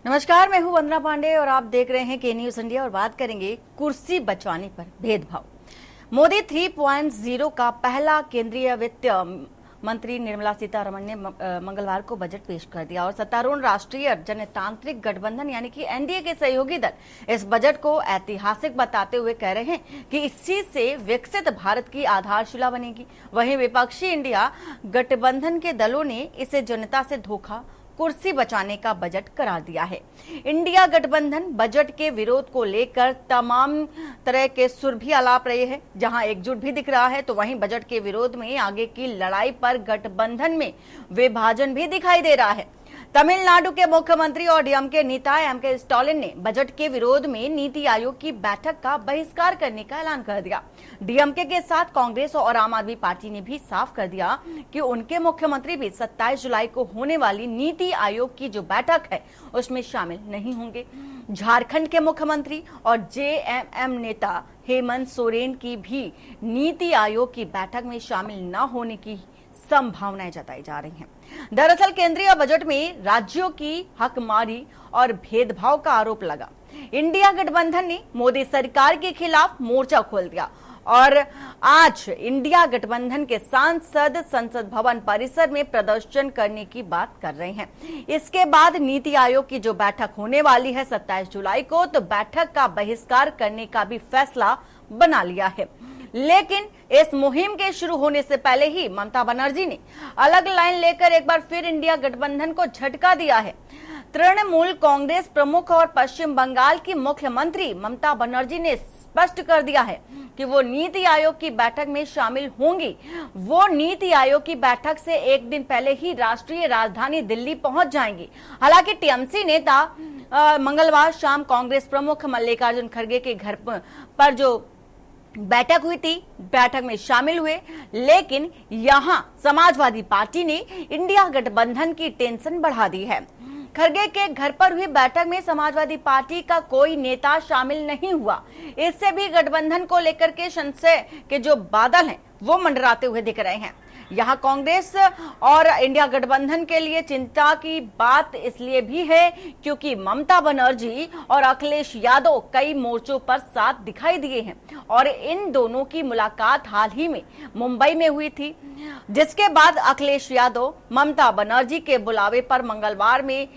नमस्कार, मैं हूं वंदना पांडे और आप देख रहे हैं के न्यूज इंडिया और बात करेंगे कुर्सी बचाने पर भेदभाव। मोदी 3.0 का पहला केंद्रीय वित्त मंत्री निर्मला सीतारमण ने मंगलवार को बजट पेश कर दिया और सत्तारूढ़ राष्ट्रीय जनतांत्रिक गठबंधन यानी कि एनडीए के सहयोगी दल इस बजट को ऐतिहासिक बताते हुए कह रहे हैं कि इसी से विकसित भारत की आधारशिला बनेगी। वहीं विपक्षी इंडिया गठबंधन के दलों ने इसे जनता से धोखा कुर्सी बचाने का बजट करार दिया है। इंडिया गठबंधन बजट के विरोध को लेकर तमाम तरह के सुर भी आलाप रहे हैं। जहां एकजुट भी दिख रहा है तो वहीं बजट के विरोध में आगे की लड़ाई पर गठबंधन में विभाजन भी दिखाई दे रहा है। तमिलनाडु के मुख्यमंत्री और डीएमके नेता एमके स्टालिन ने बजट के विरोध में नीति आयोग की बैठक का बहिष्कार करने का ऐलान कर दिया। डीएमके के साथ कांग्रेस और आम आदमी पार्टी ने भी साफ कर दिया कि उनके मुख्यमंत्री भी 27 जुलाई को होने वाली नीति आयोग की जो बैठक है उसमें शामिल नहीं होंगे। झारखंड के मुख्यमंत्री और जेएमएम नेता हेमंत सोरेन की भी नीति आयोग की बैठक में शामिल न होने की संभावनाएं जताई जा रही हैं। दरअसल केंद्रीय बजट में राज्यों की हकमारी और भेदभाव का आरोप लगा। इंडिया गठबंधन ने मोदी सरकार के खिलाफ मोर्चा खोल दिया और आज इंडिया गठबंधन के सांसद संसद भवन परिसर में प्रदर्शन करने की बात कर रहे हैं। इसके बाद नीति आयोग की जो बैठक होने वाली है 27 जुलाई को, तो बैठक का बहिष्कार करने का भी फैसला बना लिया है। लेकिन इस मुहिम के शुरू होने से पहले ही ममता बनर्जी ने अलग लाइन लेकर एक बार फिर इंडिया गठबंधन को झटका दिया है। तृणमूल कांग्रेस प्रमुख और पश्चिम बंगाल की मुख्यमंत्री ममता बनर्जी ने स्पष्ट कर दिया है कि वो नीति आयोग की बैठक में शामिल होंगी। वो नीति आयोग की बैठक से एक दिन पहले ही राष्ट्रीय राजधानी दिल्ली पहुंच जाएंगी। हालांकि टीएमसी नेता मंगलवार शाम कांग्रेस प्रमुख मल्लिकार्जुन खड़गे के घर पर जो बैठक हुई थी, बैठक में शामिल हुए, लेकिन यहां समाजवादी पार्टी ने इंडिया गठबंधन की टेंशन बढ़ा दी है। खड़गे के घर पर हुई बैठक में समाजवादी पार्टी का कोई नेता शामिल नहीं हुआ। इससे भी गठबंधन को लेकर के संशय के जो बादल हैं वो मंडराते हुए दिख रहे हैं। यहाँ कांग्रेस और इंडिया गठबंधन के लिए चिंता की बात इसलिए भी है क्योंकि ममता बनर्जी और अखिलेश यादव कई मोर्चों पर साथ दिखाई दिए हैं और इन दोनों की मुलाकात हाल ही में मुंबई में हुई थी, जिसके बाद अखिलेश यादव ममता बनर्जी के बुलावे पर मंगलवार में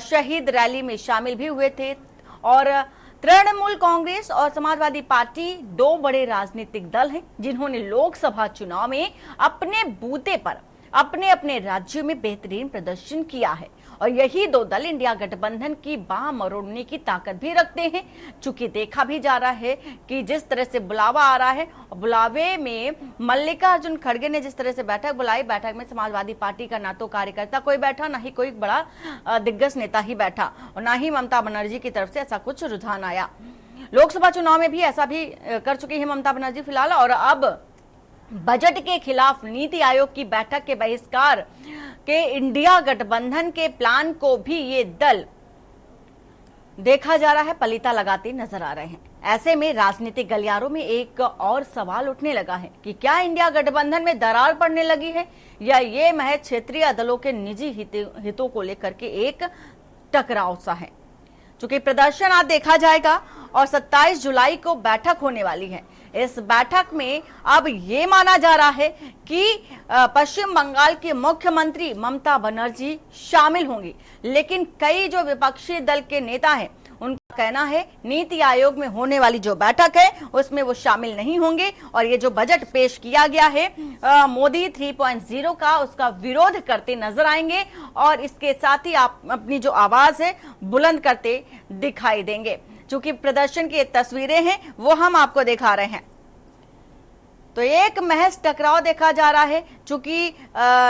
शहीद रैली में शामिल भी हुए थे। और तृणमूल कांग्रेस और समाजवादी पार्टी दो बड़े राजनीतिक दल हैं जिन्होंने लोकसभा चुनाव में अपने बूते पर अपने अपने राज्यों में बेहतरीन प्रदर्शन किया है और यही दो दल इंडिया गठबंधन की बाह मरोड़ने की ताकत भी रखते हैं। चूंकि देखा भी जा रहा है कि जिस तरह से बुलावा आ रहा है, बुलावे में मल्लिकार्जुन खड़गे ने जिस तरह से बैठक बुलाई, बैठक में समाजवादी पार्टी का ना तो कार्यकर्ता कोई बैठा, ना ही कोई बड़ा दिग्गज नेता ही बैठा और ना ही ममता बनर्जी की तरफ से ऐसा कुछ रुझान आया। लोकसभा चुनाव में भी ऐसा भी कर चुकी है ममता बनर्जी फिलहाल, और अब बजट के खिलाफ नीति आयोग की बैठक के बहिष्कार के इंडिया गठबंधन के प्लान को भी ये दल देखा जा रहा है पलीता लगाते नजर आ रहे हैं। ऐसे में राजनीतिक गलियारों में एक और सवाल उठने लगा है कि क्या इंडिया गठबंधन में दरार पड़ने लगी है या ये महज क्षेत्रीय दलों के निजी हितों को लेकर के एक टकराव सा है। चूंकि प्रदर्शन आज देखा जाएगा और 27 जुलाई को बैठक होने वाली है। इस बैठक में अब ये माना जा रहा है कि पश्चिम बंगाल के मुख्यमंत्री ममता बनर्जी शामिल होंगी, लेकिन कई जो विपक्षी दल के नेता हैं उनका कहना है नीति आयोग में होने वाली जो बैठक है उसमें वो शामिल नहीं होंगे और ये जो बजट पेश किया गया है मोदी 3.0 का, उसका विरोध करते नजर आएंगे और इसके साथ ही आप अपनी जो आवाज है बुलंद करते दिखाई देंगे। चूंकि प्रदर्शन की तस्वीरें हैं वो हम आपको दिखा रहे हैं, तो एक महज टकराव देखा जा रहा है। चूंकि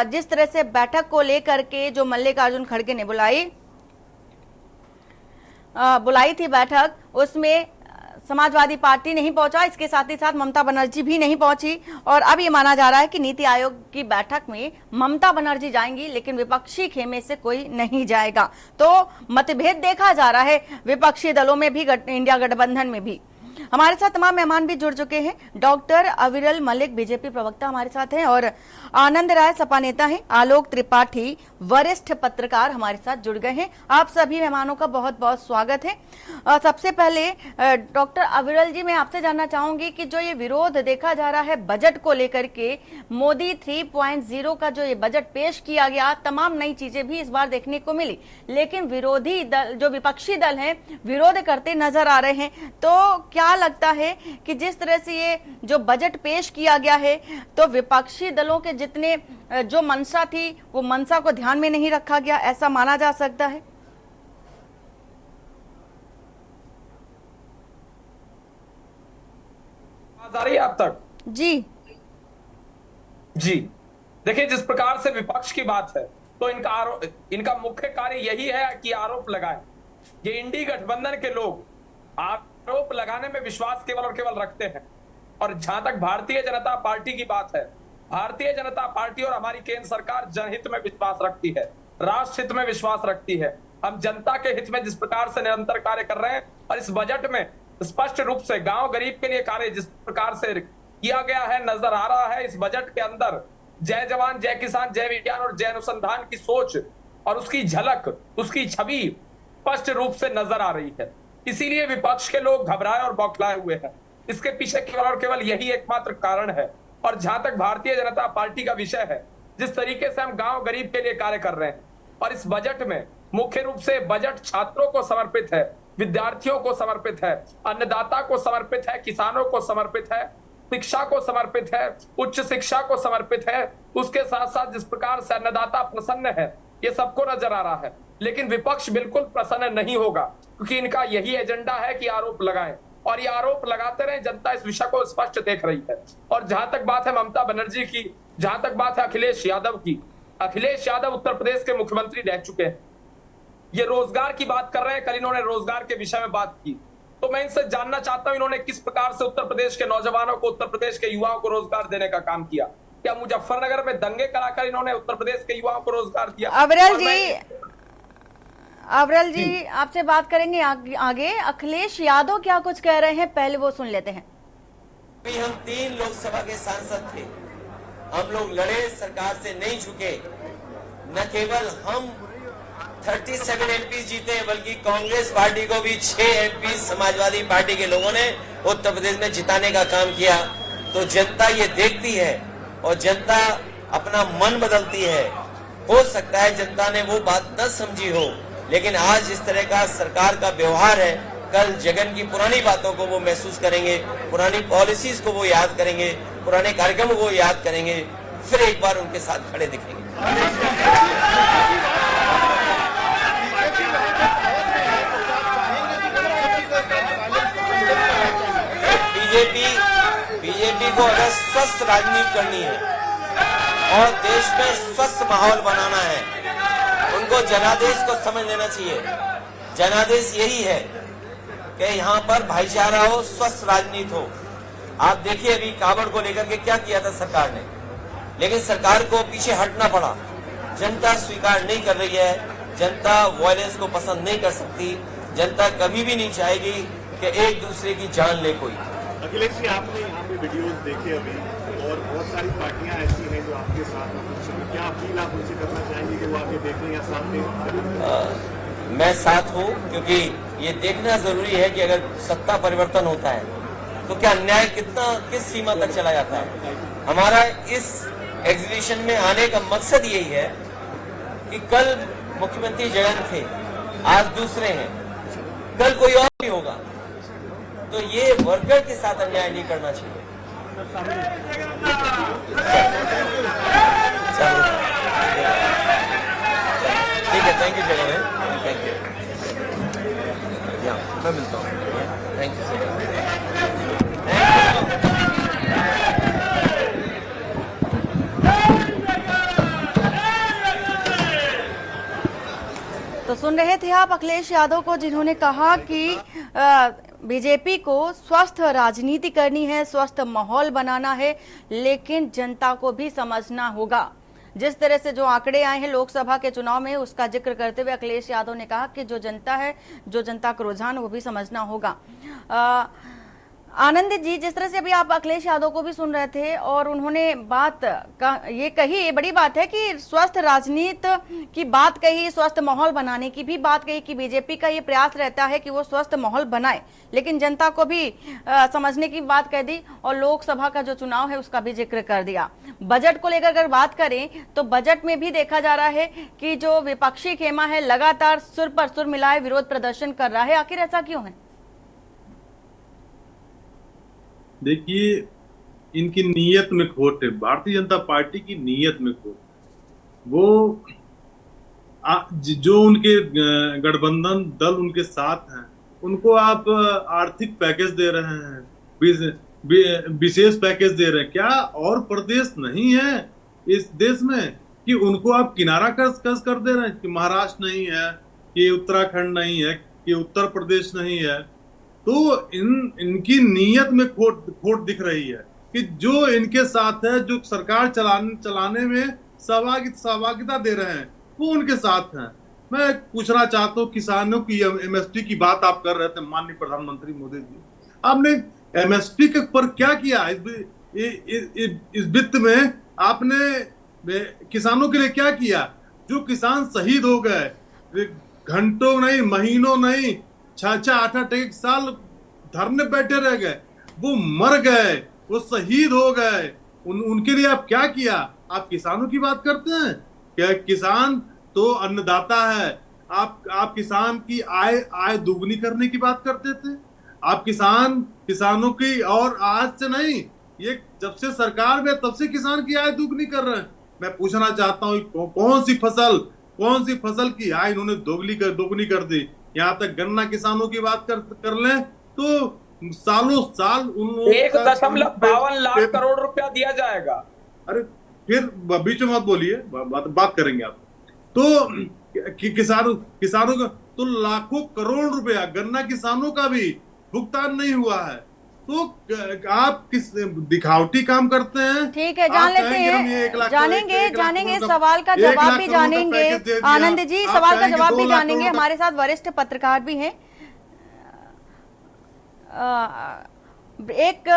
जिस तरह से बैठक को लेकर के जो मल्लिकार्जुन खड़गे ने बुलाई थी बैठक, उसमें समाजवादी पार्टी नहीं पहुंचा, इसके साथ ही साथ ममता बनर्जी भी नहीं पहुंची और अब ये माना जा रहा है कि नीति आयोग की बैठक में ममता बनर्जी जाएंगी लेकिन विपक्षी खेमे से कोई नहीं जाएगा। तो मतभेद देखा जा रहा है विपक्षी दलों में भी, इंडिया गठबंधन में भी। हमारे साथ तमाम मेहमान भी जुड़ चुके हैं। डॉक्टर अविरल मलिक बीजेपी प्रवक्ता हमारे साथ हैं और आनंद राय सपा नेता हैं। आलोक त्रिपाठी वरिष्ठ पत्रकार हमारे साथ जुड़ गए हैं। आप सभी मेहमानों का बहुत बहुत स्वागत है। सबसे पहले डॉक्टर अविरल जी, मैं आपसे जानना चाहूंगी कि जो ये विरोध देखा जा रहा है बजट को लेकर के, मोदी 3.0 का जो ये बजट पेश किया गया, तमाम नई चीजें भी इस बार देखने को मिली, लेकिन विरोधी दल, जो विपक्षी दल हैं, विरोध करते नजर आ रहे हैं। तो क्या लगता है कि जिस तरह से ये जो बजट पेश किया गया है, तो विपक्षी दलों के जितने जो मंशा थी वो मंशा को ध्यान में नहीं रखा गया, ऐसा माना जा सकता है? आ रही है आप तक? जी जी, देखिए, जिस प्रकार से विपक्ष की बात है, तो इनका मुख्य कार्य यही है कि आरोप लगाएं। ये इंडी गठबंधन के लोग आरोप लगाने में विश्वास केवल और केवल रखते हैं। और जहां तक भारतीय जनता पार्टी की बात है, भारतीय जनता पार्टी और हमारी केंद्र सरकार जनहित में विश्वास रखती है, राष्ट्र हित में विश्वास रखती है। हम जनता के हित में जिस प्रकार से निरंतर कार्य कर रहे हैं, और इस बजट में स्पष्ट रूप से गांव गरीब के लिए कार्य जिस प्रकार से किया गया है, नजर आ रहा है। इस बजट के अंदर जय जवान, जय किसान, जय विज्ञान और जय अनुसंधान की सोच और उसकी झलक, उसकी छवि स्पष्ट रूप से नजर आ रही है। इसीलिए विपक्ष के लोग घबराए और बौखलाए हुए हैं। इसके पीछे केवल और केवल यही एकमात्र कारण है। और जहां तक भारतीय जनता पार्टी का विषय है, जिस तरीके से हम गांव गरीब के लिए कार्य कर रहे हैं, और इस बजट में मुख्य रूप से बजट छात्रों को समर्पित है, विद्यार्थियों को समर्पित है, अन्नदाता को समर्पित है, किसानों को समर्पित है, शिक्षा को समर्पित है, उच्च शिक्षा को समर्पित है। उसके साथ साथ जिस प्रकार से अन्नदाता प्रसन्न है, ये सबको नजर आ रहा है। लेकिन विपक्ष बिल्कुल प्रसन्न नहीं होगा, क्योंकि इनका यही एजेंडा है कि आरोप लगाएं, और ये आरोप लगाते रहे। जनता इस विषय को स्पष्ट देख रही है। और जहां तक बात है ममता बनर्जी की, जहां तक बात है अखिलेश यादव की, अखिलेश यादव उत्तर प्रदेश के मुख्यमंत्री रह चुके हैं। ये रोजगार की बात कर रहे हैं, कल इन्होंने रोजगार के विषय में बात की। तो मैं इनसे जानना चाहता हूं, इन्होंने किस प्रकार से उत्तर प्रदेश के नौजवानों को, उत्तर प्रदेश के युवाओं को रोजगार देने का काम किया? क्या मुजफ्फरनगर में दंगे कराकर इन्होंने उत्तर प्रदेश के युवाओं को रोजगार दिया? अविरल जी, आपसे बात करेंगे आगे। अखिलेश यादव क्या कुछ कह रहे हैं, पहले वो सुन लेते हैं। हम 3 लोकसभा के सांसद थे, हम लोग लड़े, सरकार से नहीं झुके। न केवल हम 37 एमपी जीते, बल्कि कांग्रेस पार्टी को भी 6 एमपी समाजवादी पार्टी के लोगों ने उत्तर प्रदेश में जिताने का काम किया। तो जनता ये देखती है और जनता अपना मन बदलती है। हो सकता है जनता ने वो बात न समझी हो, लेकिन आज जिस तरह का सरकार का व्यवहार है, कल जगन की पुरानी बातों को वो महसूस करेंगे, पुरानी पॉलिसीज को वो याद करेंगे, पुराने कार्यक्रम को वो याद करेंगे, फिर एक बार उनके साथ खड़े दिखेंगे। बीजेपी को अगर स्वस्थ राजनीति करनी है और देश में स्वस्थ माहौल बनाना है, उनको जनादेश को समझ लेना चाहिए। जनादेश यही है कि यहाँ पर भाईचारा हो, स्वस्थ राजनीति हो। आप देखिए अभी कांवड़ को लेकर के क्या किया था सरकार ने, लेकिन सरकार को पीछे हटना पड़ा। जनता स्वीकार नहीं कर रही है, जनता वायलेंस को पसंद नहीं कर सकती, जनता कभी भी नहीं चाहेगी कि एक दूसरे की जान ले कोई। अखिलेश जी, आपने यहाँ पे वीडियोस देखे अभी, और बहुत सारी पार्टियां ऐसी हैं जो आपके साथ हैं। क्या अपील आप उनसे करना चाहेंगे कि वो आगे देखें या साथ दें? मैं साथ हूँ, क्योंकि ये देखना जरूरी है कि अगर सत्ता परिवर्तन होता है तो क्या अन्याय किस सीमा तक चला जाता है। हमारा इस एग्जीबिशन में आने का मकसद यही है कि कल मुख्यमंत्री जगन थे, आज दूसरे हैं, कल कोई और भी होगा। तो ये वर्कर के साथ अन्याय नहीं करना चाहिए। ठीक है, thank you Jagan, thank you. मैं मिलता हूँ, थैंक यू सर। तो सुन रहे थे आप अखिलेश यादव को, जिन्होंने कहा कि बीजेपी को स्वस्थ राजनीति करनी है, स्वस्थ माहौल बनाना है, लेकिन जनता को भी समझना होगा। जिस तरह से जो आंकड़े आए हैं लोकसभा के चुनाव में, उसका जिक्र करते हुए अखिलेश यादव ने कहा कि जो जनता है, जो जनता का रुझान, वो भी समझना होगा। आनंद जी, जिस तरह से अभी आप अखिलेश यादव को भी सुन रहे थे और उन्होंने ये कही, ये बड़ी बात है कि स्वस्थ राजनीति की बात कही, स्वस्थ माहौल बनाने की भी बात कही कि बीजेपी का ये प्रयास रहता है कि वो स्वस्थ माहौल बनाए, लेकिन जनता को भी समझने की बात कह दी और लोकसभा का जो चुनाव है उसका भी जिक्र कर दिया। बजट को लेकर अगर बात करें तो बजट में भी देखा जा रहा है कि जो विपक्षी खेमा है लगातार सुर पर सुर मिलाए विरोध प्रदर्शन कर रहा है। आखिर ऐसा क्यों है? देखिए, इनकी नीयत में खोट है, भारतीय जनता पार्टी की नीयत में खोट। वो जो उनके गठबंधन दल उनके साथ हैं, उनको आप आर्थिक पैकेज दे रहे हैं, विशेष पैकेज दे रहे हैं। क्या और प्रदेश नहीं है इस देश में कि उनको आप किनारा कस कर दे रहे हैं कि महाराष्ट्र नहीं है, कि उत्तराखंड नहीं है, कि उत्तर प्रदेश नहीं है? तो इनकी नीयत में खोट दिख रही है कि जो इनके साथ है, जो सरकार चलाने में सहभागिता दे रहे हैं, वो उनके साथ हैं। मैं पूछना चाहता हूँ, किसानों की एमएसपी की बात आप कर रहे थे माननीय प्रधानमंत्री मोदी जी, आपने एमएसपी के पर क्या किया? इस वित्त में आपने किसानों के लिए क्या किया? जो किसान शहीद हो गए, घंटों नहीं, महीनों नहीं, 6-8 एक साल धरने बैठे रह गए, वो मर गए, वो शहीद हो गए, उनके लिए आप क्या किया? आप किसानों की बात करते हैं क्या? किसान तो अन्नदाता है। आप किसान की आय दुगनी करने की बात करते थे। आप किसानों की, और आज से नहीं, ये जब से सरकार में तब से किसान की आय दुगनी कर रहे हैं। मैं पूछना चाहता हूँ, कौन सी फसल की आय इन्होंने दोगुनी कर दी? यहाँ तक गन्ना किसानों की बात कर लें तो सालों साल 1.52 लाख करोड़ रुपया दिया जाएगा। अरे फिर बीच में मत बोलिए, बात करेंगे आप। तो किसानों का तो लाखों करोड़ रुपया गन्ना किसानों का भी भुगतान नहीं हुआ है। तो आप किस दिखावटी काम करते हैं? ठीक है, जान लेते हैं, जानेंगे सवाल का जवाब भी जानेंगे। आनंद जी, सवाल का जवाब भी जानेंगे। हमारे साथ वरिष्ठ पत्रकार भी हैं। एक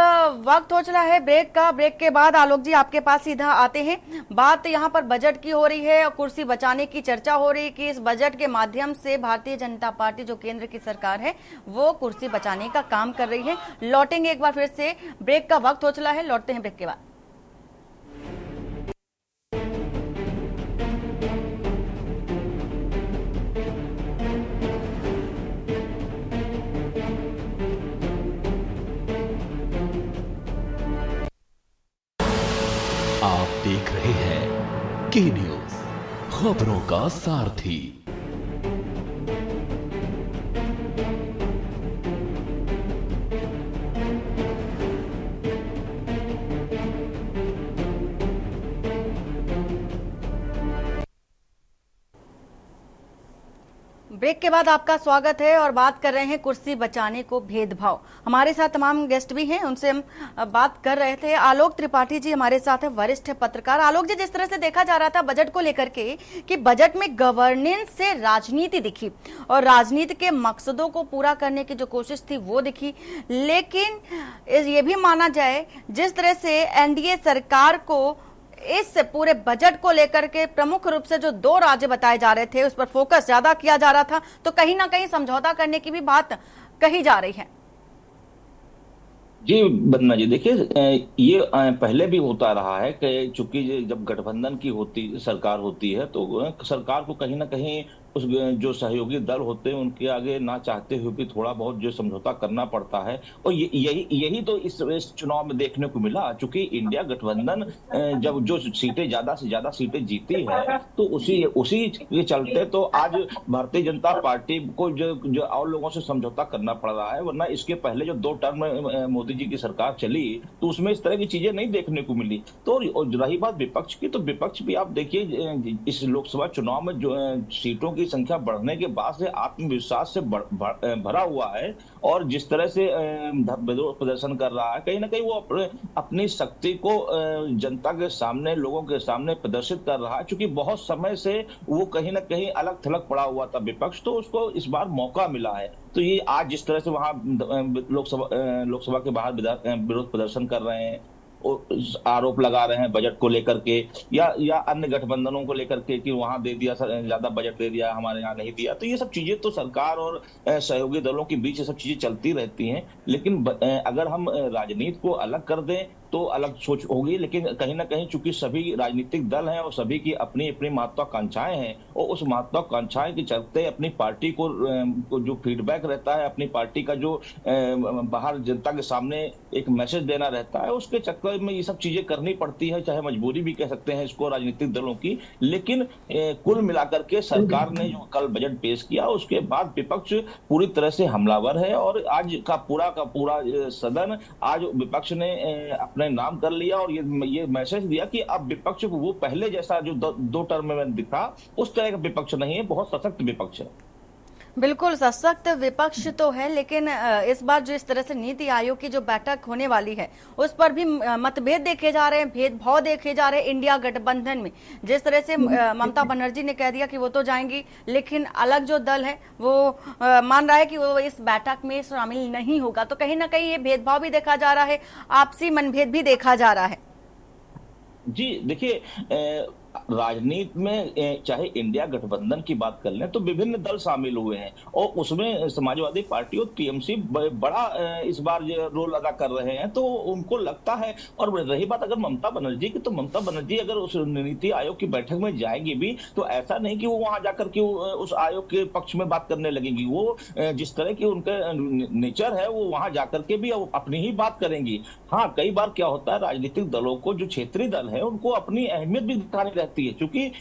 वक्त हो चला है ब्रेक का। ब्रेक के बाद आलोक जी आपके पास सीधा आते हैं। बात यहाँ पर बजट की हो रही है और कुर्सी बचाने की चर्चा हो रही है कि इस बजट के माध्यम से भारतीय जनता पार्टी जो केंद्र की सरकार है वो कुर्सी बचाने का काम कर रही है। लौटेंगे एक बार फिर से, ब्रेक का वक्त हो चला है, लौटते हैं ब्रेक के बाद। आप देख रहे हैं के न्यूज, खबरों का सारथी। ब्रेक के बाद आपका स्वागत है और बात कर रहे हैं कुर्सी बचाने को भेदभाव। हमारे साथ तमाम गेस्ट भी हैं, उनसे हम बात कर रहे थे। आलोक त्रिपाठी जी हमारे साथ है, वरिष्ठ पत्रकार। आलोक जी, जिस तरह से देखा जा रहा था बजट को लेकर के कि बजट में गवर्नेंस से राजनीति दिखी और राजनीति के मकसदों को पूरा करने की जो कोशिश थी वो दिखी, लेकिन ये भी माना जाए जिस तरह से एनडीए सरकार को इस पूरे बजट को लेकर के प्रमुख रूप से जो 2 राज्य बताए जा रहे थे उस पर फोकस ज्यादा किया जा रहा था, तो कहीं ना कहीं समझौता करने की भी बात कही जा रही है। जी बन्ना जी, देखिए ये पहले भी होता रहा है कि चूंकि जब गठबंधन की सरकार होती है तो सरकार को कहीं ना कहीं उस जो सहयोगी दल होते हैं उनके आगे ना चाहते हुए भी थोड़ा बहुत जो समझौता करना पड़ता है। और यही तो इस चुनाव में देखने को मिला। चूंकि इंडिया गठबंधन जब जो सीटें ज्यादा से ज्यादा सीटें जीती है तो उसी के चलते तो आज भारतीय जनता पार्टी को जो और लोगों से समझौता करना पड़ रहा है। वरना इसके पहले जो 2 टर्म मोदी जी की सरकार चली तो उसमें इस तरह की चीजें नहीं देखने को मिली। तो रही बात विपक्ष की, तो विपक्ष भी आप देखिए इस लोकसभा चुनाव में जो सीटों की की संख्या बढ़ने के बाद से आत्मविश्वास से भरा हुआ है, और जिस तरह से विरोध प्रदर्शन कर रहा है, कहीं ना कहीं वो अपनी शक्ति को जनता के सामने, लोगों के सामने प्रदर्शित कर रहा है। क्योंकि बहुत समय से वो कहीं ना कहीं अलग थलग पड़ा हुआ था विपक्ष, तो उसको इस बार मौका मिला है। तो ये आज जिस तरह से वहां लोकसभा के बाहर विरोध प्रदर्शन कर रहे हैं, आरोप लगा रहे हैं बजट को लेकर के, या अन्य गठबंधनों को लेकर के कि वहां दे दिया, ज्यादा बजट दे दिया, हमारे यहाँ नहीं दिया, तो ये सब चीजें तो सरकार और सहयोगी दलों के बीच ये सब चीजें चलती रहती हैं। लेकिन अगर हम राजनीति को अलग कर दें तो अलग सोच होगी, लेकिन कहीं ना कहीं चूंकि सभी राजनीतिक दल हैं और सभी की अपनी अपनी महत्वाकांक्षाएं हैं, और उस महत्वाकांक्षाएं के चलते अपनी पार्टी को जो फीडबैक रहता है, अपनी पार्टी का जो बाहर जनता के सामने एक मैसेज देना रहता है, उसके चक्कर में ये सब चीजें करनी पड़ती है, चाहे मजबूरी भी कह सकते हैं इसको राजनीतिक दलों की। लेकिन कुल मिलाकर के सरकार ने जो कल बजट पेश किया उसके बाद विपक्ष पूरी तरह से हमलावर है, और आज का पूरा सदन आज विपक्ष ने अपने नाम कर लिया, और ये मैसेज दिया कि अब विपक्ष वो पहले जैसा जो दो टर्म में दिखा उस तरह का विपक्ष नहीं है, बहुत सशक्त विपक्ष है। बिल्कुल सशक्त विपक्ष तो है, लेकिन इस बार जो इस तरह से नीति आयोग की जो बैठक होने वाली है उस पर भी मतभेद देखे जा रहे हैं, भेदभाव देखे जा रहे हैं इंडिया गठबंधन में। जिस तरह से ममता बनर्जी ने कह दिया कि वो तो जाएंगी, लेकिन अलग जो दल है वो मान रहा है कि वो इस बैठक में शामिल नहीं होगा। तो कहीं ना कहीं ये भेदभाव भी देखा जा रहा है, आपसी मनभेद भी देखा जा रहा है। जी देखिए, राजनीति में चाहे इंडिया गठबंधन की बात कर लें तो विभिन्न दल शामिल हुए हैं, और उसमें समाजवादी पार्टी और टीएमसी बड़ा इस बार रोल अदा कर रहे हैं। तो उनको लगता है, और रही बात अगर ममता बनर्जी की, तो ममता बनर्जी अगर उस नीति आयोग की बैठक में जाएंगी भी तो ऐसा नहीं कि वो वहां जाकर के उस आयोग के पक्ष में बात करने लगेंगी। वो जिस तरह की उनके नेचर है वो वहां जाकर के भी अपनी ही बात करेंगी। हाँ, कई बार क्या होता है, राजनीतिक दलों को, जो क्षेत्रीय दल है, उनको अपनी अहमियत भी दिखानी रहती है, क्योंकि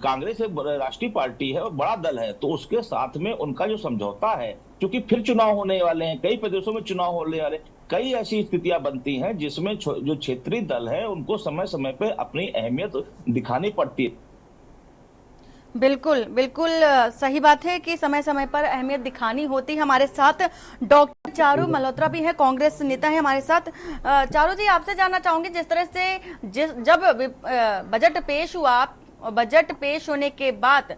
कांग्रेस एक राष्ट्रीय पार्टी है और बड़ा दल है, तो उसके साथ में उनका जो समझौता है, क्योंकि फिर चुनाव होने वाले हैं, कई प्रदेशों में चुनाव होने वाले, कई ऐसी स्थितियां बनती हैं जिसमें जो क्षेत्रीय दल है उनको समय समय पे अपनी अहमियत दिखानी पड़ती है। बिल्कुल बिल्कुल सही बात है कि समय समय पर अहमियत दिखानी होती है। हमारे साथ डॉक्टर चारू मल्होत्रा भी है, कांग्रेस नेता है हमारे साथ। चारू जी, आपसे जानना चाहूंगी, जिस तरह से जब बजट पेश हुआ, बजट पेश होने के बाद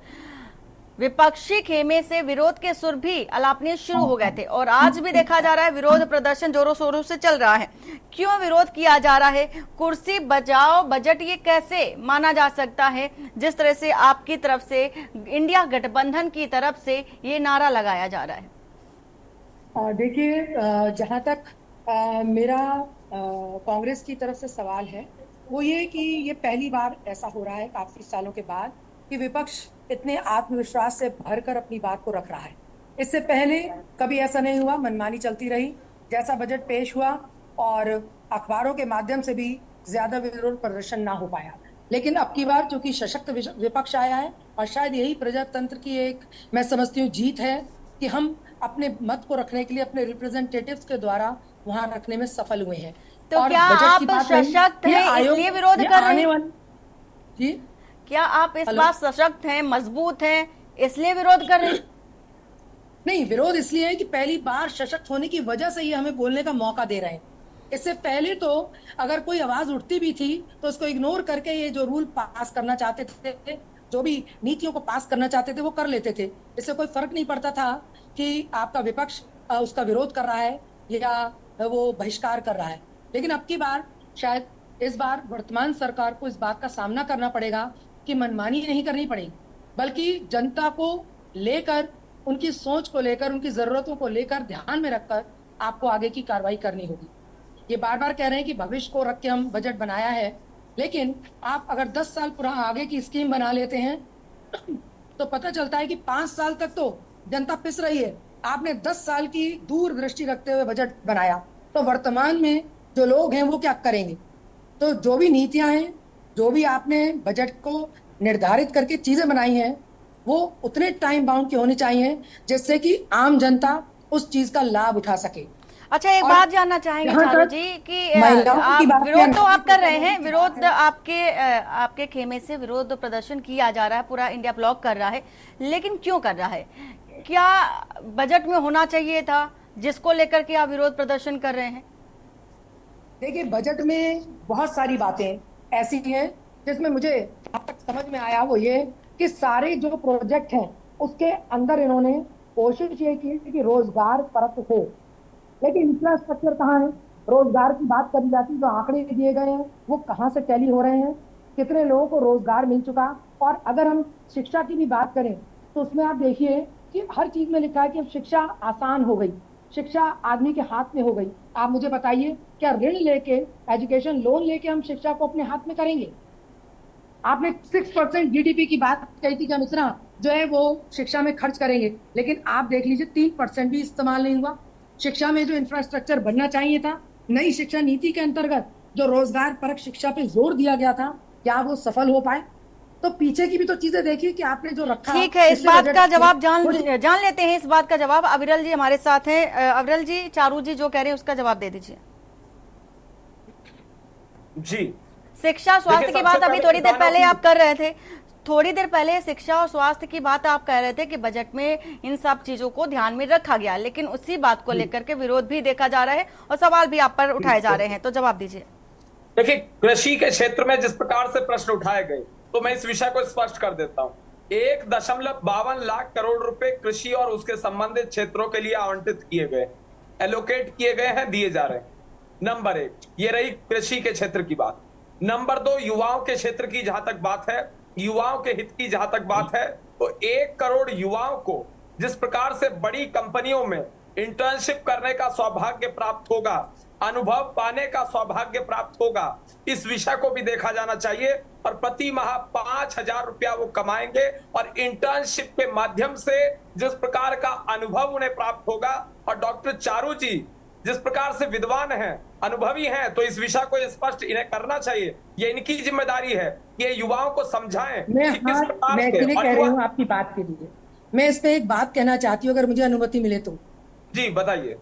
विपक्षी खेमे से विरोध के सुर भी अलापने शुरू हो गए थे, और आज भी देखा जा रहा है विरोध प्रदर्शन जोरों शोरों से चल रहा है। क्यों विरोध किया जा रहा है? कुर्सी बचाओ बजट, ये कैसे माना जा सकता है जिस तरह से आपकी तरफ से, इंडिया गठबंधन की तरफ से ये नारा लगाया जा रहा है? देखिए, जहां तक मेरा कांग्रेस की तरफ से सवाल है वो ये कि ये पहली बार ऐसा हो रहा है काफी सालों के बाद कि विपक्ष इतने आत्मविश्वास से भरकर अपनी बात को रख रहा है। इससे पहले कभी ऐसा नहीं हुआ, मनमानी चलती रही। जैसा बजट पेश हुआ और अखबारों के माध्यम से भी ज्यादा विरोध प्रदर्शन ना हो पाया, लेकिन अब की बार चूंकि सशक्त विपक्ष आया है, और शायद यही प्रजातंत्र की एक, मैं समझती हूँ, जीत है कि हम अपने मत को रखने के लिए अपने रिप्रेजेंटेटिव्स के द्वारा वहां रखने में सफल हुए हैं। तो क्या आप सशक्त हैं इसलिए विरोध कर रहे हैं? जी, क्या आप इस बार सशक्त हैं, मजबूत हैं, इसलिए विरोध कर रहे हैं? नहीं, विरोध इसलिए है कि पहली बार सशक्त होने की वजह से ये हमें बोलने का मौका दे रहे हैं। इससे पहले तो अगर कोई आवाज उठती भी थी तो उसको इग्नोर करके ये जो रूल पास करना चाहते थे, जो भी नीतियों को पास करना चाहते थे, वो कर लेते थे। इससे कोई फर्क नहीं पड़ता था कि आपका विपक्ष उसका विरोध कर रहा है या वो बहिष्कार कर रहा है। लेकिन अब की बार, शायद इस बार वर्तमान सरकार को इस बात का सामना करना पड़ेगा कि मनमानी नहीं करनी पड़ेगी, बल्कि जनता को लेकर, उनकी सोच को लेकर, उनकी जरूरतों को लेकर ध्यान में रखकर आपको आगे की कार्रवाई करनी होगी। ये बार बार कह रहे हैं कि भविष्य को रख के हम बजट बनाया है, लेकिन आप अगर 10 साल पुराना आगे की स्कीम बना लेते हैं तो पता चलता है कि 5 साल तक तो जनता पिस रही है। आपने 10 साल की दूरदृष्टि रखते हुए बजट बनाया, तो वर्तमान में जो लोग हैं वो क्या करेंगे? तो जो भी नीतियां हैं, जो भी आपने बजट को निर्धारित करके चीजें बनाई हैं, वो उतने टाइम बाउंड की होनी चाहिए जिससे कि आम जनता उस चीज का लाभ उठा सके। अच्छा, एक और बात जानना चाहेंगे जहाँ चारू तक जी कि महिलाओं आप की बात विरोध तो है- आप कर रहे हैं, विरोध आपके खेमे से विरोध प्रदर्शन किया जा रहा है, पूरा इंडिया ब्लॉक कर रहा है, लेकिन क्यों कर रहा है? क्या बजट में होना चाहिए था जिसको लेकर के आप विरोध प्रदर्शन कर रहे हैं? देखिए, बजट में बहुत सारी बातें ऐसी हैं जिसमें मुझे अब तक समझ में आया वो ये कि सारे जो प्रोजेक्ट हैं उसके अंदर इन्होंने कोशिश ये की कि रोजगार परत हो, लेकिन इंफ्रास्ट्रक्चर कहाँ है? रोजगार की बात करी जाती, जो आंकड़े दिए गए हैं वो कहाँ से टैली हो रहे हैं, कितने लोगों को रोजगार मिल चुका? और अगर हम शिक्षा की भी बात करें तो उसमें आप देखिए कि हर चीज में लिखा है कि अब शिक्षा आसान हो गई, शिक्षा आदमी के हाथ में हो गई। आप मुझे बताइए, क्या ऋण लेके, एजुकेशन लोन लेके हम शिक्षा को अपने हाथ में करेंगे? आपने 6% जीडीपी की बात कही थी कि हम इतना जो है वो शिक्षा में खर्च करेंगे, लेकिन आप देख लीजिए 3% भी इस्तेमाल नहीं हुआ। शिक्षा में जो इंफ्रास्ट्रक्चर बनना चाहिए था, नई शिक्षा नीति के अंतर्गत जो रोजगार परक शिक्षा पे जोर दिया गया था, क्या वो सफल हो पाए? तो पीछे की भी तो चीजें देखिए कि आपने जो रखा। ठीक है, इस पिछले बात बजट का में- जवाब जान लेते हैं, इस बात का जवाब अविरल जी हमारे साथ हैं। अविरल जी, चारू जी जो कह रहे हैं उसका जवाब दे दीजिए। जी, शिक्षा स्वास्थ्य देखिए, की बात सबसे अभी पहले थोड़ी देर किसानों पहले की- आप कर रहे थे, थोड़ी देर पहले शिक्षा और स्वास्थ्य की बात आप कह रहे थे कि बजट में इन सब चीजों को ध्यान में रखा गया, लेकिन उसी बात को लेकर के विरोध भी देखा जा रहा है और सवाल भी आप पर उठाए जा रहे हैं, तो जवाब दीजिए। देखिए, कृषि के क्षेत्र में जिस प्रकार से प्रश्न उठाए गए, तो मैं इस विषय को स्पष्ट कर देता हूं। 1.52 लाख करोड़ रुपए कृषि और उसके संबंधित क्षेत्रों के लिए आवंटित किए गए, एलोकेट किए गए हैं, दिए जा रहे हैं। नंबर 1, ये रही कृषि के क्षेत्र की बात। नंबर 2, युवाओं के क्षेत्र की जहां तक बात है, युवाओं के हित की जहां तक बात है, तो 1 करोड़ युवाओं को जिस प्रकार से बड़ी कंपनियों में इंटर्नशिप करने का सौभाग्य प्राप्त होगा, अनुभव पाने का सौभाग्य प्राप्त होगा, इस विषय को भी देखा जाना चाहिए। और प्रति माह 5,000 रुपया वो कमाएंगे और इंटर्नशिप के माध्यम से जिस प्रकार का अनुभव उन्हें प्राप्त होगा, और डॉक्टर चारू जी जिस प्रकार से विद्वान हैं, अनुभवी हैं, तो इस विषय को स्पष्ट इन्हें करना चाहिए। ये इनकी जिम्मेदारी है कि ये युवाओं को समझाएं मैं कि किस प्रकार मैं से। इसलिए और कह रही युवा- हूँ आपकी बात के लिए, मैं इस पे एक बात कहना चाहती हूँ, अगर मुझे अनुमति मिले तो। जी बताइए।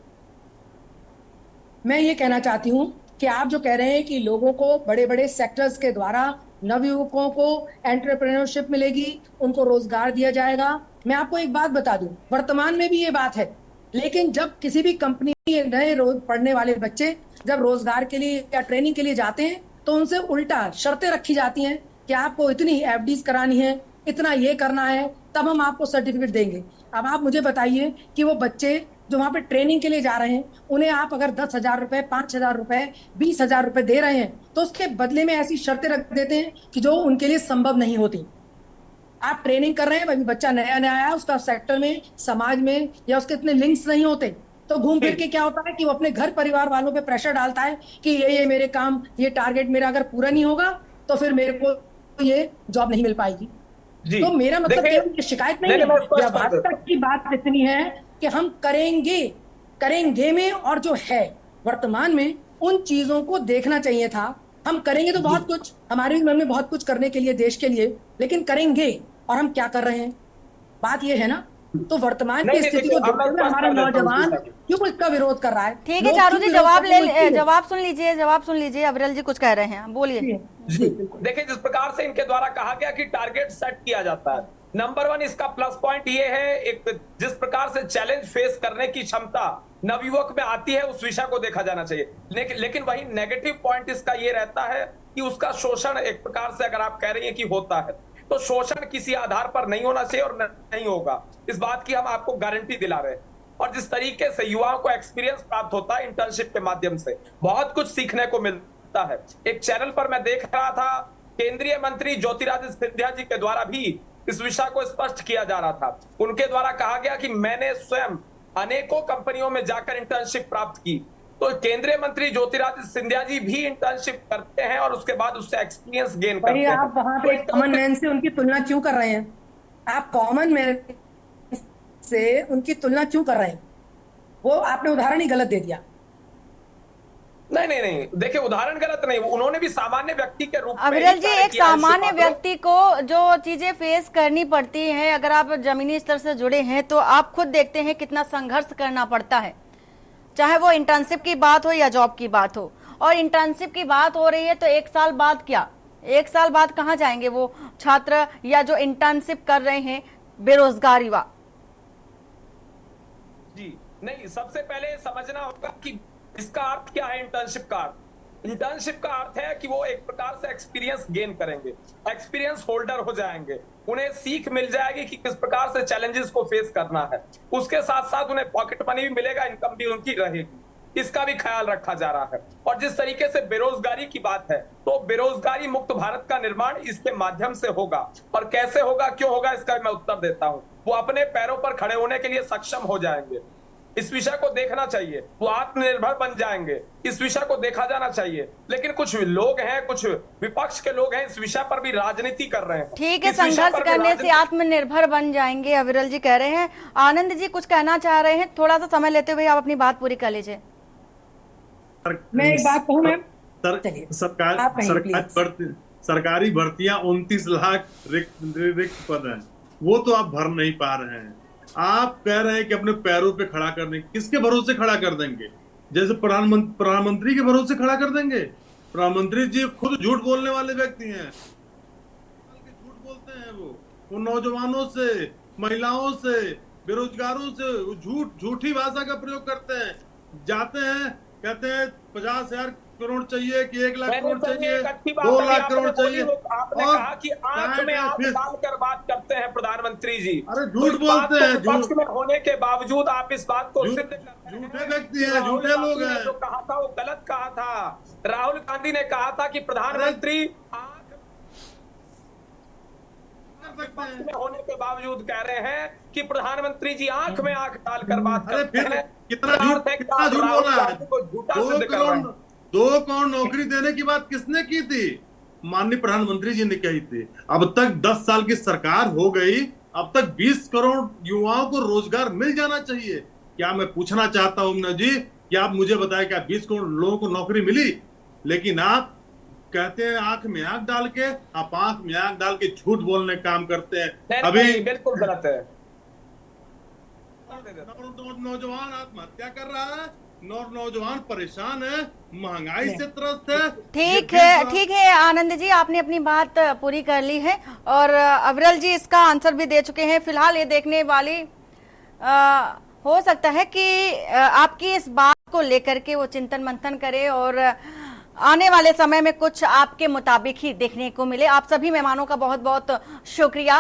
मैं ये कहना चाहती हूँ कि आप जो कह रहे हैं कि लोगों को बड़े बड़े सेक्टर्स के द्वारा, नवयुवकों को एंटरप्रेन्योरशिप मिलेगी, उनको रोजगार दिया जाएगा। मैं आपको एक बात बता दूं, वर्तमान में भी ये बात है, लेकिन जब किसी भी कंपनी नए रोज पढ़ने वाले बच्चे जब रोजगार के लिए या ट्रेनिंग के लिए जाते हैं तो उनसे उल्टा शर्तें रखी जाती हैं कि आपको इतनी एफडीज करानी है, इतना ये करना है, तब हम आपको सर्टिफिकेट देंगे। अब आप मुझे बताइए कि वो बच्चे जो वहां पे ट्रेनिंग के लिए जा रहे हैं, उन्हें आप अगर 10,000 रुपए, 5,000 रुपए, 20,000 रुपए दे रहे हैं, तो उसके बदले में ऐसी शर्तें रख देते हैं कि जो उनके लिए संभव नहीं होती। आप ट्रेनिंग कर रहे हैं, अभी बच्चा नया नया आया, उसका सेक्टर में, समाज में या उसके इतने लिंक्स नहीं होते, तो घूम फिर के क्या होता है कि वो अपने घर परिवार वालों पे प्रेशर डालता है कि ये मेरे काम, ये टारगेट मेरा अगर पूरा नहीं होगा तो फिर मेरे को ये जॉब नहीं मिल पाएगी। तो मेरा मतलब केवल शिकायत नहीं है, भाजपा की बात इतनी है कि हम करेंगे में, और जो है वर्तमान में उन चीजों को देखना चाहिए था। हम करेंगे तो बहुत कुछ, हमारे भी मन में बहुत कुछ करने के लिए, देश के लिए, लेकिन करेंगे और हम क्या कर रहे हैं, बात ये है ना। तो वर्तमान की स्थिति को देखते हुए हमारा नौजवान क्यों इसका विरोध कर रहा है? ठीक है चारू जी, जवाब सुन लीजिए। अविरल जी कुछ कह रहे हैं, बोलिए। देखिए, जिस प्रकार से इनके द्वारा कहा गया कि टारगेट सेट किया जाता है, नंबर 1 इसका प्लस पॉइंट ये है, एक जिस प्रकार से चैलेंज फेस करने की क्षमता नवयुवक में आती है, उस विषय को देखा जाना चाहिए। लेकिन वही नेगेटिव पॉइंट इसका ये रहता है कि उसका शोषण एक प्रकार से, अगर आप कह रही हैं कि होता है, तो शोषण किसी आधार पर नहीं होना चाहिए और नहीं होगा, इस बात की हम आपको गारंटी दिला रहे हैं। और जिस तरीके से युवाओं को एक्सपीरियंस प्राप्त होता है इंटर्नशिप के माध्यम से, बहुत कुछ सीखने को मिलता है। एक चैनल पर मैं देख रहा था, केंद्रीय मंत्री ज्योतिरादित्य सिंधिया जी के द्वारा भी इस विषय को स्पष्ट किया जा रहा था। उनके द्वारा कहा गया कि मैंने स्वयं अनेकों कंपनियों में जाकर इंटर्नशिप प्राप्त की। तो केंद्रीय मंत्री ज्योतिरादित्य सिंधिया जी भी इंटर्नशिप करते हैं और उसके बाद उससे एक्सपीरियंस गेन करते हैं। आप वहां पे कॉमन मैन से उनकी तुलना क्यों कर रहे हैं? आप कॉमन मैन से उनकी तुलना क्यों कर रहे हैं? वो आपने उदाहरण ही गलत दे दिया। नहीं, देखिए उदाहरण गलत नहीं, उन्होंने भी सामान्य व्यक्ति के रूप में। अविरल जी, एक सामान्य व्यक्ति को जो चीजें फेस करनी पड़ती हैं, अगर आप जमीनी स्तर से जुड़े हैं तो आप खुद देखते हैं कितना संघर्ष करना पड़ता है। चाहे वो इंटर्नशिप की बात हो या जॉब की बात हो। और इंटर्नशिप की बात हो रही है तो 1 साल बाद क्या, 1 साल बाद कहाँ जाएंगे वो छात्र या जो इंटर्नशिप कर रहे हैं बेरोजगार युवा? जी नहीं, सबसे पहले समझना होगा कि इसका अर्थ क्या है। इंटर्नशिप का अर्थ, इंटर्नशिप का अर्थ है कि वो एक प्रकार से एक्सपीरियंस गेन करेंगे, एक्सपीरियंस होल्डर हो जाएंगे, उन्हें सीख मिल जाएगी कि किस प्रकार से चैलेंजेस को फेस करना है। उसके साथ साथ उन्हें पॉकेट मनी भी मिलेगा, इनकम भी उनकी रहेगी, इसका भी ख्याल रखा जा रहा है। और जिस तरीके से बेरोजगारी की बात है, तो बेरोजगारी मुक्त भारत का निर्माण इसके माध्यम से होगा। और कैसे होगा, क्यों होगा, इसका मैं उत्तर देता हूं। वो अपने पैरों पर खड़े होने के लिए सक्षम हो जाएंगे, इस विषय को देखना चाहिए। वो आत्मनिर्भर बन जाएंगे, इस विषय को देखा जाना चाहिए। लेकिन कुछ लोग हैं, कुछ विपक्ष के लोग हैं, इस विषय पर भी राजनीति कर रहे हैं। ठीक है, संघर्ष करने से आत्मनिर्भर बन जाएंगे, अविरल जी कह रहे हैं। आनंद जी कुछ कहना चाह रहे हैं, थोड़ा सा समय लेते हुए आप अपनी बात पूरी कर लीजिए। मैं एक बात कहूँ मैम, सरकारी भर्तियां 29 लाख रिक्त पद हैं, वो तो आप भर नहीं पा रहे हैं। आप कह रहे हैं कि अपने पैरों पे खड़ा करने, किसके भरोसे खड़ा कर देंगे? जैसे प्रधानमंत्री के भरोसे खड़ा कर देंगे? प्रधानमंत्री जी खुद झूठ बोलने वाले व्यक्ति हैं, झूठ बोलते हैं। वो नौजवानों से, महिलाओं से, बेरोजगारों से झूठी भाषा का प्रयोग करते हैं। जाते हैं, कहते हैं 50,000 करोड़ चाहिए कि 1 लाख करोड़ चाहिए, 2 लाख करोड़ चाहिए। आपने कहा कि आंख में आंख डालकर बात करते हैं प्रधानमंत्री जी। अरे झूठ बोलते हैं, विपक्ष में होने के बावजूद आप इस बात को सिद्ध करते हैं। झूठे व्यक्ति हैं, झूठे लोग हैं। जो कहा था वो गलत कहा था। राहुल गांधी ने कहा था कि प्रधानमंत्री विपक्ष में होने के बावजूद कह रहे हैं कि प्रधानमंत्री जी आंख में आंख डालकर बात करते हैं। कितना झूठ बोला है? 2 करोड़ नौकरी देने की बात किसने की थी? माननीय प्रधानमंत्री जी ने कही थी। अब तक 10 साल की सरकार हो गई, अब तक 20 करोड़ युवाओं को रोजगार मिल जाना चाहिए। क्या मैं पूछना चाहता हूं ना जी, कि आप मुझे बताएं क्या 20 करोड़ लोगों को नौकरी मिली? लेकिन आप कहते हैं आंख में आंख डाल के, आप आंख में आंख डाल के झूठ बोलने का काम करते हैं। अभी बिल्कुल गलत है। नौजवान आत्महत्या कर रहा है, नौजवान परेशान है, महंगाई से त्रस्त है। ठीक है आनंद जी, आपने अपनी बात पूरी कर ली है और अविरल जी इसका आंसर भी दे चुके हैं। फिलहाल ये देखने वाली हो सकता है कि आपकी इस बात को लेकर के वो चिंतन मंथन करे और आने वाले समय में कुछ आपके मुताबिक ही देखने को मिले। आप सभी मेहमानों का बहुत बहुत शुक्रिया।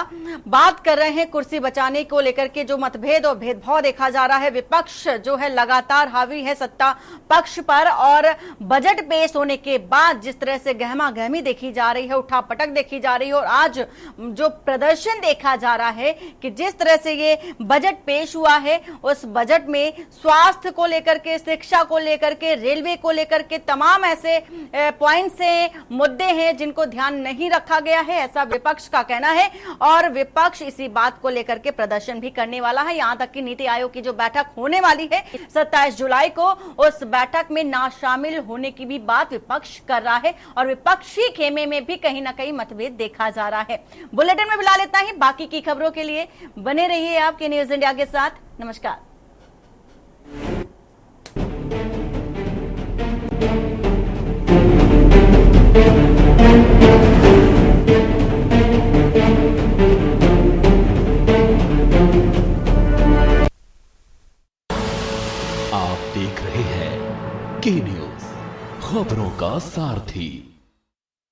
बात कर रहे हैं कुर्सी बचाने को लेकर के जो मतभेद और भेदभाव देखा जा रहा है, विपक्ष जो है लगातार हावी है सत्ता पक्ष पर, और बजट पेश होने के बाद जिस तरह से गहमा गहमी देखी जा रही है, उठापटक देखी जा रही है, और आज जो प्रदर्शन देखा जा रहा है कि जिस तरह से ये बजट पेश हुआ है, उस बजट में स्वास्थ्य को लेकर के, शिक्षा को लेकर के, रेलवे को लेकर के तमाम ऐसे पॉइंट्स से मुद्दे हैं जिनको ध्यान नहीं रखा गया है, ऐसा विपक्ष का कहना है। और विपक्ष इसी बात को लेकर के प्रदर्शन भी करने वाला है। यहां तक कि नीति आयोग की जो बैठक होने वाली है 27 जुलाई को, उस बैठक में ना शामिल होने की भी बात विपक्ष कर रहा है और विपक्षी खेमे में भी कहीं ना कहीं मतभेद देखा जा रहा है। बुलेटिन में फिलहाल इतना ही। बाकी की खबरों के लिए बने रहिए आपके न्यूज इंडिया के साथ। नमस्कार। आप देख रहे हैं के न्यूज, खबरों का सारथी।